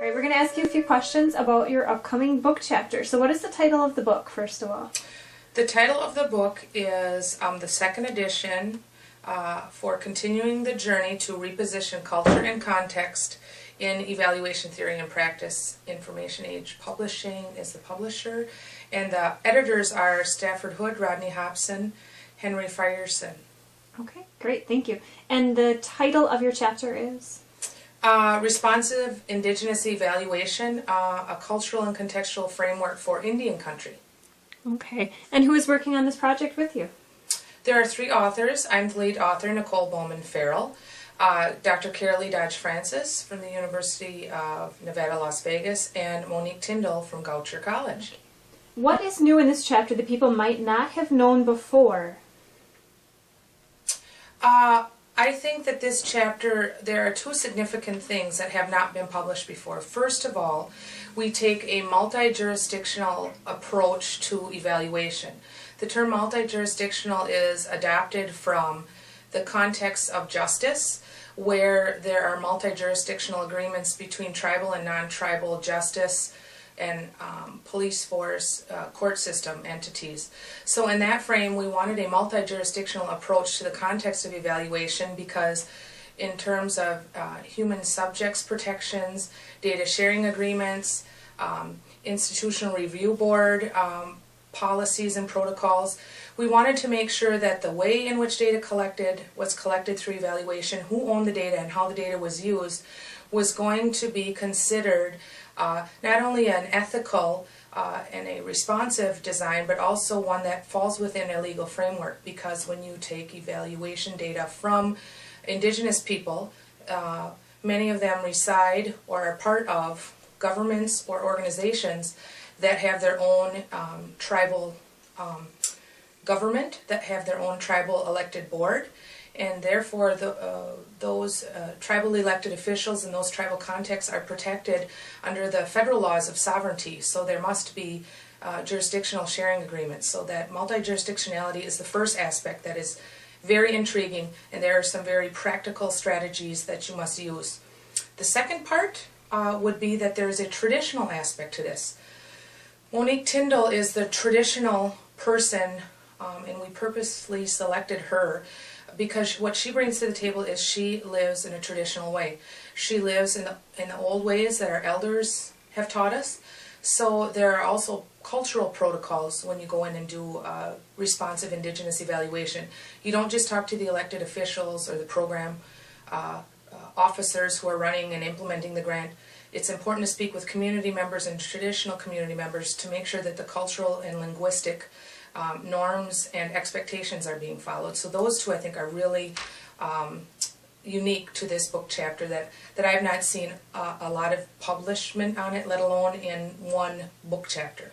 All right, we're going to ask you a few questions about your upcoming book chapter. So what is the title of the book, first of all? The title of the book is the second edition for Continuing the Journey to Reposition Culture and Context in Evaluation Theory and Practice. Information Age Publishing is the publisher, and the editors are Stafford Hood, Rodney Hobson, Henry Frierson. Okay, great, thank you. And the title of your chapter is? Responsive Indigenous Evaluation, a Cultural and Contextual Framework for Indian Country. Okay, and who is working on this project with you? There are three authors. I'm the lead author, Nicole Bowman Farrell, Dr. Carolee Dodge Francis from the University of Nevada, Las Vegas, and Monique Tyndall from Goucher College. What is new in this chapter that people might not have known before? I think that this chapter, there are two significant things that have not been published before. First of all, we take a multi-jurisdictional approach to evaluation. The term multi-jurisdictional is adapted from the context of justice, where there are multi-jurisdictional agreements between tribal and non-tribal justice and police force, court system entities. So in that frame, we wanted a multi-jurisdictional approach to the context of evaluation because in terms of human subjects protections, data sharing agreements, institutional review board policies and protocols, we wanted to make sure that the way in which data was collected through evaluation, who owned the data and how the data was used, was going to be considered not only an ethical and a responsive design, but also one that falls within a legal framework, because when you take evaluation data from indigenous people, many of them reside or are part of governments or organizations that have their own tribal government, that have their own tribal elected board, and therefore those tribal elected officials in those tribal contexts are protected under the federal laws of sovereignty. So there must be jurisdictional sharing agreements. So that multi-jurisdictionality is the first aspect that is very intriguing, and there are some very practical strategies that you must use. The second part would be that there is a traditional aspect to this. Monique Tyndall is the traditional person, and we purposely selected her because what she brings to the table is she lives in a traditional way. She lives in the old ways that our elders have taught us. So there are also cultural protocols when you go in and do responsive indigenous evaluation. You don't just talk to the elected officials or the program officers who are running and implementing the grant. It's important to speak with community members and traditional community members to make sure that the cultural and linguistic norms and expectations are being followed. So those two, I think, are really unique to this book chapter that I have not seen a lot of publishment on it, let alone in one book chapter.